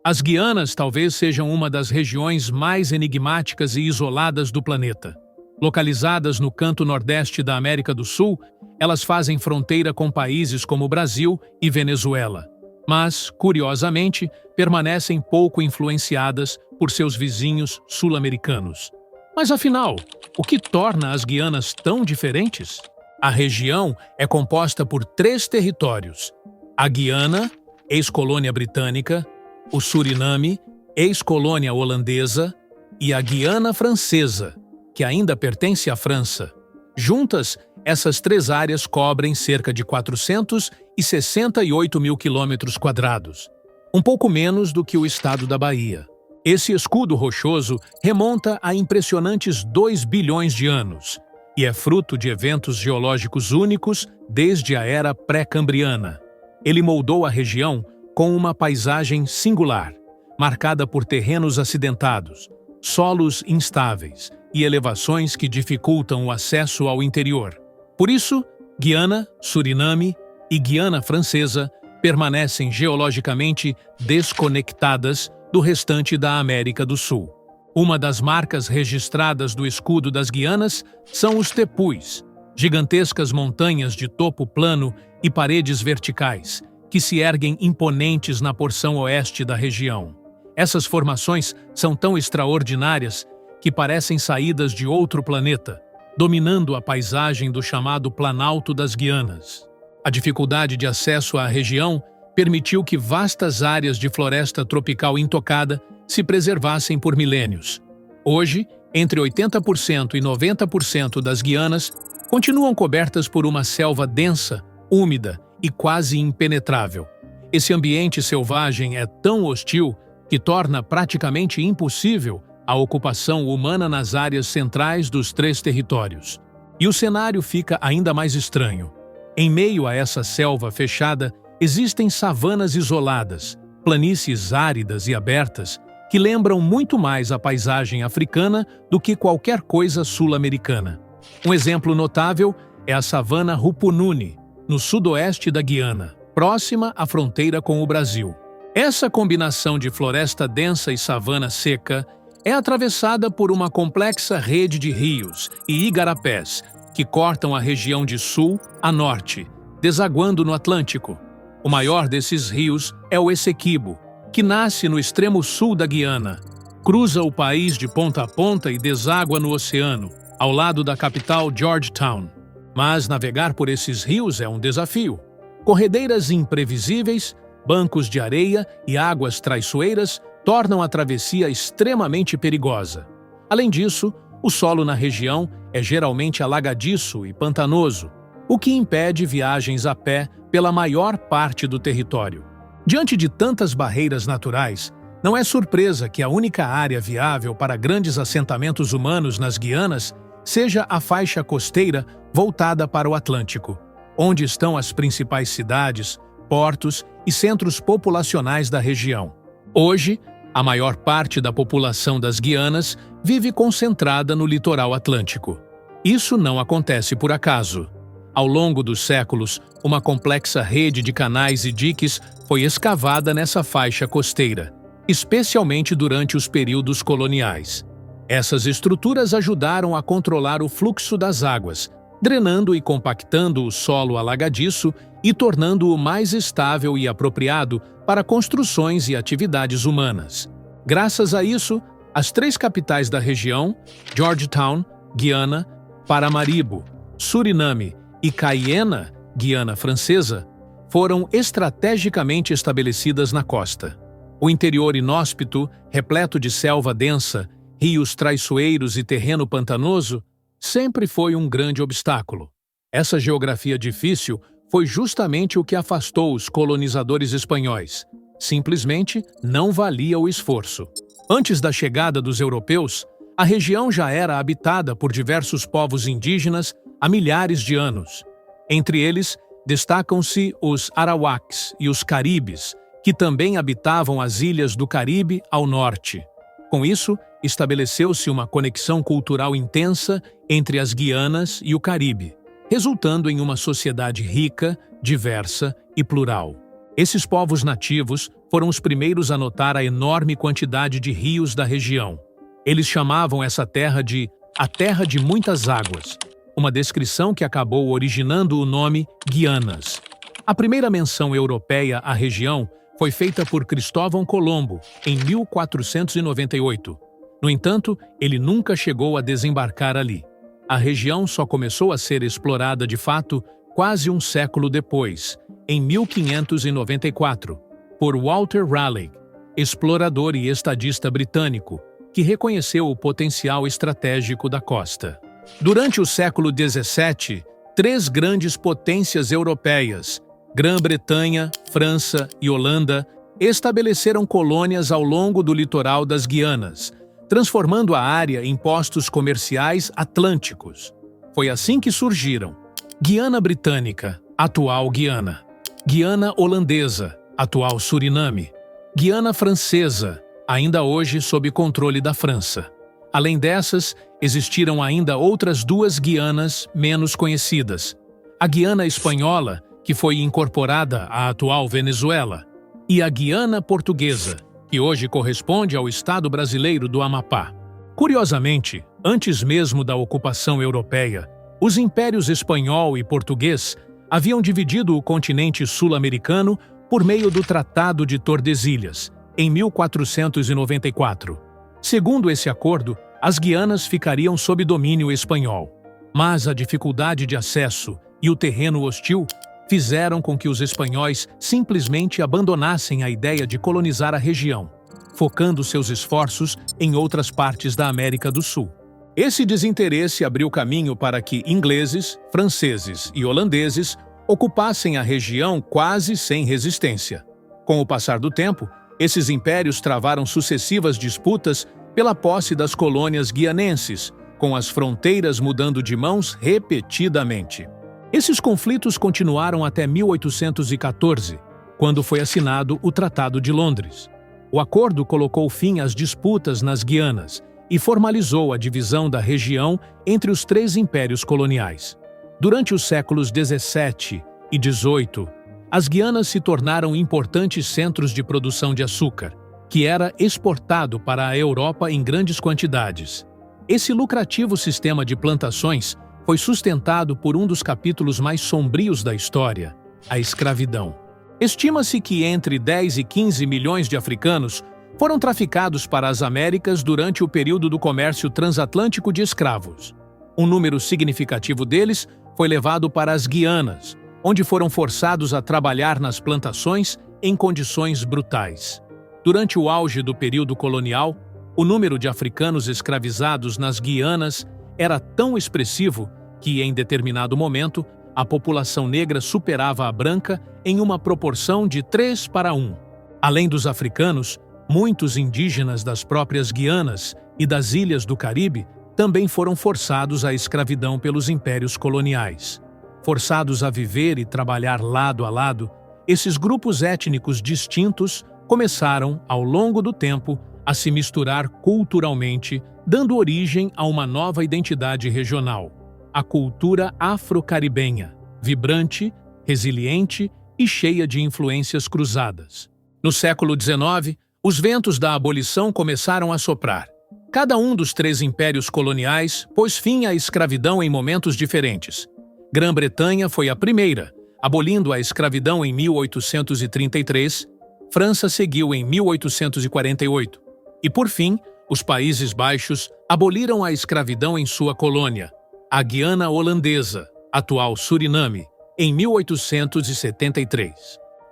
As Guianas talvez sejam uma das regiões mais enigmáticas e isoladas do planeta. Localizadas no canto nordeste da América do Sul, elas fazem fronteira com países como Brasil e Venezuela, mas, curiosamente, permanecem pouco influenciadas por seus vizinhos sul-americanos. Mas afinal, o que torna as Guianas tão diferentes? A região é composta por 3 territórios: a Guiana, ex-colônia britânica, o Suriname, ex-colônia holandesa, e a Guiana Francesa, que ainda pertence à França. Juntas, essas 3 áreas cobrem cerca de 468 mil quilômetros quadrados, um pouco menos do que o estado da Bahia. Esse escudo rochoso remonta a impressionantes 2 bilhões de anos e é fruto de eventos geológicos únicos desde a era pré-cambriana. Ele moldou a região com uma paisagem singular, marcada por terrenos acidentados, solos instáveis e elevações que dificultam o acesso ao interior. Por isso, Guiana, Suriname e Guiana Francesa permanecem geologicamente desconectadas do restante da América do Sul. Uma das marcas registradas do escudo das Guianas são os tepus, gigantescas montanhas de topo plano e paredes verticais, que se erguem imponentes na porção oeste da região. Essas formações são tão extraordinárias que parecem saídas de outro planeta, dominando a paisagem do chamado Planalto das Guianas. A dificuldade de acesso à região permitiu que vastas áreas de floresta tropical intocada se preservassem por milênios. Hoje, entre 80% e 90% das Guianas continuam cobertas por uma selva densa, úmida e quase impenetrável. Esse ambiente selvagem é tão hostil que torna praticamente impossível a ocupação humana nas áreas centrais dos 3 territórios. E o cenário fica ainda mais estranho. Em meio a essa selva fechada, existem savanas isoladas, planícies áridas e abertas, que lembram muito mais a paisagem africana do que qualquer coisa sul-americana. Um exemplo notável é a savana Rupununi, no sudoeste da Guiana, próxima à fronteira com o Brasil. Essa combinação de floresta densa e savana seca é atravessada por uma complexa rede de rios e igarapés que cortam a região de sul a norte, desaguando no Atlântico. O maior desses rios é o Essequibo, que nasce no extremo sul da Guiana, cruza o país de ponta a ponta e deságua no oceano, ao lado da capital Georgetown. Mas navegar por esses rios é um desafio. Corredeiras imprevisíveis, bancos de areia e águas traiçoeiras tornam a travessia extremamente perigosa. Além disso, o solo na região é geralmente alagadiço e pantanoso, o que impede viagens a pé pela maior parte do território. Diante de tantas barreiras naturais, não é surpresa que a única área viável para grandes assentamentos humanos nas Guianas seja a faixa costeira voltada para o Atlântico, onde estão as principais cidades, portos e centros populacionais da região. Hoje, a maior parte da população das Guianas vive concentrada no litoral atlântico. Isso não acontece por acaso. Ao longo dos séculos, uma complexa rede de canais e diques foi escavada nessa faixa costeira, especialmente durante os períodos coloniais. Essas estruturas ajudaram a controlar o fluxo das águas, drenando e compactando o solo alagadiço e tornando-o mais estável e apropriado para construções e atividades humanas. Graças a isso, as 3 capitais da região, Georgetown, Guiana, Paramaribo, Suriname e Cayena, Guiana Francesa, foram estrategicamente estabelecidas na costa. O interior inóspito, repleto de selva densa, rios traiçoeiros e terreno pantanoso, sempre foi um grande obstáculo. Essa geografia difícil foi justamente o que afastou os colonizadores espanhóis. Simplesmente não valia o esforço. Antes da chegada dos europeus, a região já era habitada por diversos povos indígenas há milhares de anos. Entre eles, destacam-se os Arawaks e os Caribes, que também habitavam as ilhas do Caribe ao norte. Com isso, estabeleceu-se uma conexão cultural intensa entre as Guianas e o Caribe, resultando em uma sociedade rica, diversa e plural. Esses povos nativos foram os primeiros a notar a enorme quantidade de rios da região. Eles chamavam essa terra de a Terra de Muitas Águas, uma descrição que acabou originando o nome Guianas. A primeira menção europeia à região foi feita por Cristóvão Colombo, em 1498. No entanto, ele nunca chegou a desembarcar ali. A região só começou a ser explorada de fato quase um século depois, em 1594, por Walter Raleigh, explorador e estadista britânico, que reconheceu o potencial estratégico da costa. Durante o século XVII, três grandes potências europeias, Grã-Bretanha, França e Holanda, estabeleceram colônias ao longo do litoral das Guianas, transformando a área em postos comerciais atlânticos. Foi assim que surgiram Guiana Britânica, atual Guiana; Guiana Holandesa, atual Suriname; Guiana Francesa, ainda hoje sob controle da França. Além dessas, existiram ainda outras duas Guianas menos conhecidas: a Guiana Espanhola, que foi incorporada à atual Venezuela, e a Guiana Portuguesa, que hoje corresponde ao estado brasileiro do Amapá. Curiosamente, antes mesmo da ocupação europeia, os impérios espanhol e português haviam dividido o continente sul-americano por meio do Tratado de Tordesilhas, em 1494. Segundo esse acordo, as Guianas ficariam sob domínio espanhol. Mas a dificuldade de acesso e o terreno hostil fizeram com que os espanhóis simplesmente abandonassem a ideia de colonizar a região, focando seus esforços em outras partes da América do Sul. Esse desinteresse abriu caminho para que ingleses, franceses e holandeses ocupassem a região quase sem resistência. Com o passar do tempo, esses impérios travaram sucessivas disputas pela posse das colônias guianenses, com as fronteiras mudando de mãos repetidamente. Esses conflitos continuaram até 1814, quando foi assinado o Tratado de Londres. O acordo colocou fim às disputas nas Guianas e formalizou a divisão da região entre os três impérios coloniais. Durante os séculos XVII e XVIII, as Guianas se tornaram importantes centros de produção de açúcar, que era exportado para a Europa em grandes quantidades. Esse lucrativo sistema de plantações foi sustentado por um dos capítulos mais sombrios da história, a escravidão. Estima-se que entre 10 e 15 milhões de africanos foram traficados para as Américas durante o período do comércio transatlântico de escravos. Um número significativo deles foi levado para as Guianas, onde foram forçados a trabalhar nas plantações em condições brutais. Durante o auge do período colonial, o número de africanos escravizados nas Guianas era tão expressivo que, em determinado momento, a população negra superava a branca em uma proporção de 3:1. Além dos africanos, muitos indígenas das próprias Guianas e das ilhas do Caribe também foram forçados à escravidão pelos impérios coloniais. Forçados a viver e trabalhar lado a lado, esses grupos étnicos distintos começaram, ao longo do tempo, a se misturar culturalmente, dando origem a uma nova identidade regional, a cultura afro-caribenha, vibrante, resiliente e cheia de influências cruzadas. No século XIX, os ventos da abolição começaram a soprar. Cada um dos três impérios coloniais pôs fim à escravidão em momentos diferentes. Grã-Bretanha foi a primeira, abolindo a escravidão em 1833, França seguiu em 1848, e, por fim, os Países Baixos aboliram a escravidão em sua colônia, a Guiana Holandesa, atual Suriname, em 1873.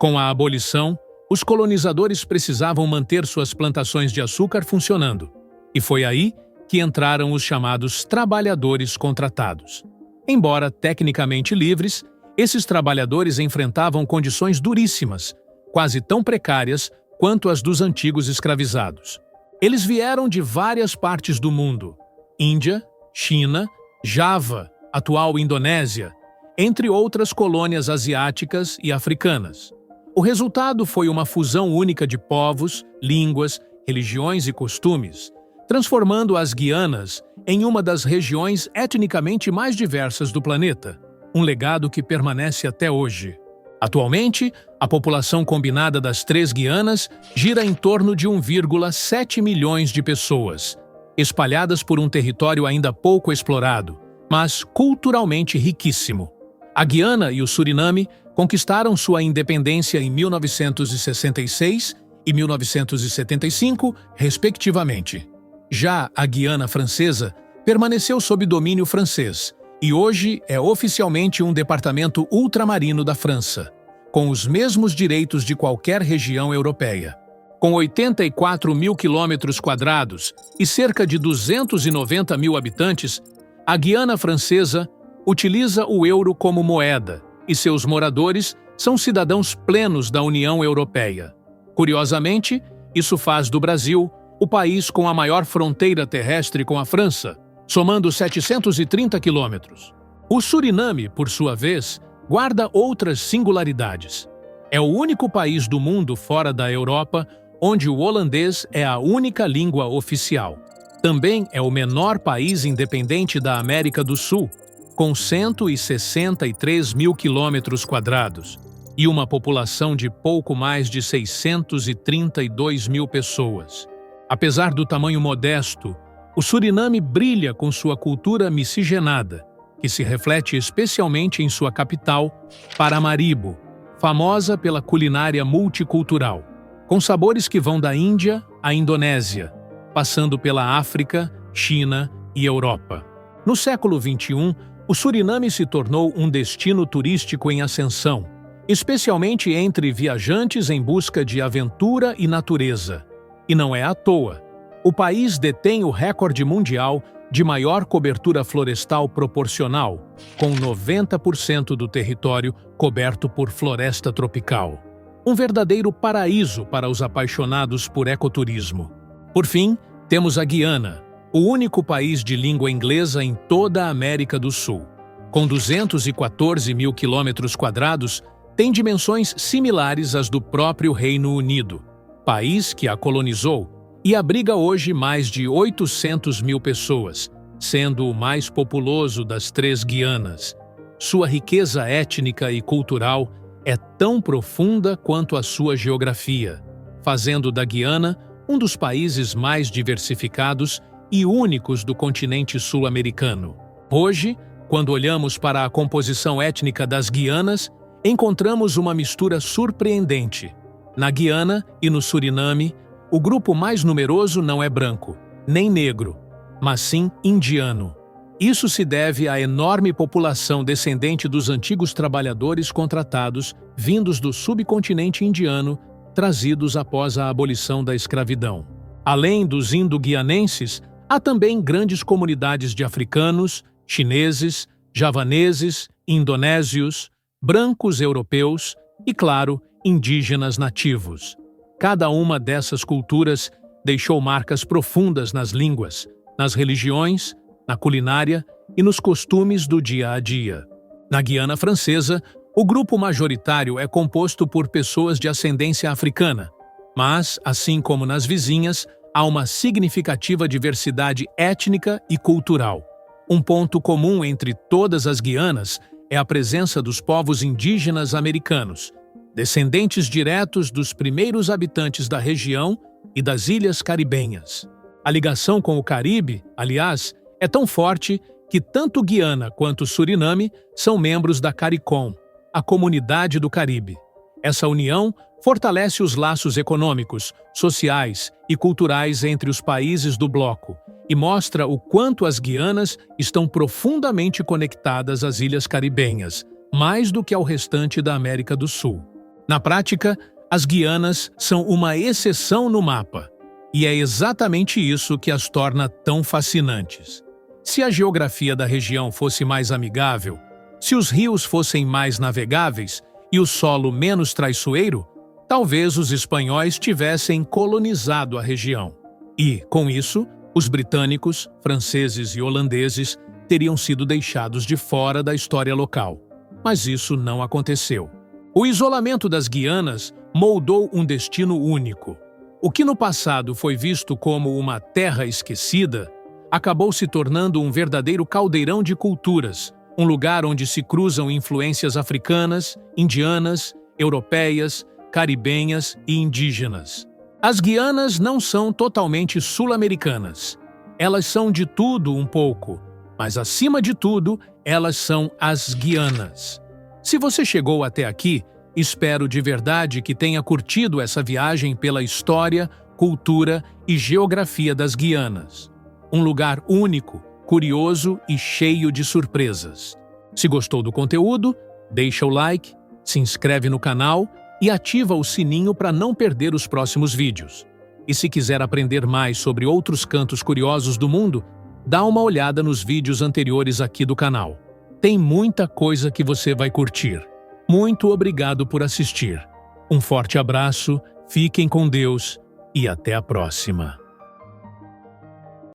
Com a abolição, os colonizadores precisavam manter suas plantações de açúcar funcionando, e foi aí que entraram os chamados trabalhadores contratados. Embora tecnicamente livres, esses trabalhadores enfrentavam condições duríssimas, quase tão precárias quanto as dos antigos escravizados. Eles vieram de várias partes do mundo: Índia, China, Java, atual Indonésia, entre outras colônias asiáticas e africanas. O resultado foi uma fusão única de povos, línguas, religiões e costumes, transformando as Guianas em uma das regiões etnicamente mais diversas do planeta, um legado que permanece até hoje. Atualmente, a população combinada das três Guianas gira em torno de 1,7 milhões de pessoas, espalhadas por um território ainda pouco explorado, mas culturalmente riquíssimo. A Guiana e o Suriname conquistaram sua independência em 1966 e 1975, respectivamente. Já a Guiana Francesa permaneceu sob domínio francês e hoje é oficialmente um departamento ultramarino da França, com os mesmos direitos de qualquer região europeia. Com 84 mil quilômetros quadrados e cerca de 290 mil habitantes, a Guiana Francesa utiliza o euro como moeda e seus moradores são cidadãos plenos da União Europeia. Curiosamente, isso faz do Brasil o país com a maior fronteira terrestre com a França, somando 730 quilômetros. O Suriname, por sua vez, guarda outras singularidades. É o único país do mundo fora da Europa onde o holandês é a única língua oficial. Também é o menor país independente da América do Sul, com 163 mil quilômetros quadrados e uma população de pouco mais de 632 mil pessoas. Apesar do tamanho modesto, o Suriname brilha com sua cultura miscigenada, que se reflete especialmente em sua capital, Paramaribo, famosa pela culinária multicultural, com sabores que vão da Índia à Indonésia, passando pela África, China e Europa. No século XXI, o Suriname se tornou um destino turístico em ascensão, especialmente entre viajantes em busca de aventura e natureza. E não é à toa. O país detém o recorde mundial de maior cobertura florestal proporcional, com 90% do território coberto por floresta tropical. Um verdadeiro paraíso para os apaixonados por ecoturismo. Por fim, temos a Guiana, o único país de língua inglesa em toda a América do Sul. Com 214 mil quilômetros quadrados, tem dimensões similares às do próprio Reino Unido, país que a colonizou e abriga hoje mais de 800 mil pessoas, sendo o mais populoso das três Guianas. Sua riqueza étnica e cultural é tão profunda quanto a sua geografia, fazendo da Guiana um dos países mais diversificados e únicos do continente sul-americano. Hoje, quando olhamos para a composição étnica das Guianas, encontramos uma mistura surpreendente. Na Guiana e no Suriname, o grupo mais numeroso não é branco, nem negro, mas sim indiano. Isso se deve à enorme população descendente dos antigos trabalhadores contratados vindos do subcontinente indiano, trazidos após a abolição da escravidão. Além dos indo-guianenses, há também grandes comunidades de africanos, chineses, javaneses, indonésios, brancos europeus e, claro, indígenas nativos. Cada uma dessas culturas deixou marcas profundas nas línguas, nas religiões, na culinária e nos costumes do dia a dia. Na Guiana Francesa, o grupo majoritário é composto por pessoas de ascendência africana, mas, assim como nas vizinhas, há uma significativa diversidade étnica e cultural. Um ponto comum entre todas as Guianas é a presença dos povos indígenas americanos, descendentes diretos dos primeiros habitantes da região e das ilhas caribenhas. A ligação com o Caribe, aliás, é tão forte que tanto Guiana quanto Suriname são membros da CARICOM, a Comunidade do Caribe. Essa união fortalece os laços econômicos, sociais e culturais entre os países do bloco e mostra o quanto as Guianas estão profundamente conectadas às ilhas caribenhas, mais do que ao restante da América do Sul. Na prática, as Guianas são uma exceção no mapa, e é exatamente isso que as torna tão fascinantes. Se a geografia da região fosse mais amigável, se os rios fossem mais navegáveis e o solo menos traiçoeiro, talvez os espanhóis tivessem colonizado a região. E, com isso, os britânicos, franceses e holandeses teriam sido deixados de fora da história local. Mas isso não aconteceu. O isolamento das Guianas moldou um destino único. O que no passado foi visto como uma terra esquecida, acabou se tornando um verdadeiro caldeirão de culturas, um lugar onde se cruzam influências africanas, indianas, europeias, caribenhas e indígenas. As Guianas não são totalmente sul-americanas. Elas são de tudo um pouco, mas acima de tudo, elas são as Guianas. Se você chegou até aqui, espero de verdade que tenha curtido essa viagem pela história, cultura e geografia das Guianas. Um lugar único, curioso e cheio de surpresas. Se gostou do conteúdo, deixa o like, se inscreve no canal e ativa o sininho para não perder os próximos vídeos. E se quiser aprender mais sobre outros cantos curiosos do mundo, dá uma olhada nos vídeos anteriores aqui do canal. Tem muita coisa que você vai curtir. Muito obrigado por assistir. Um forte abraço, fiquem com Deus e até a próxima.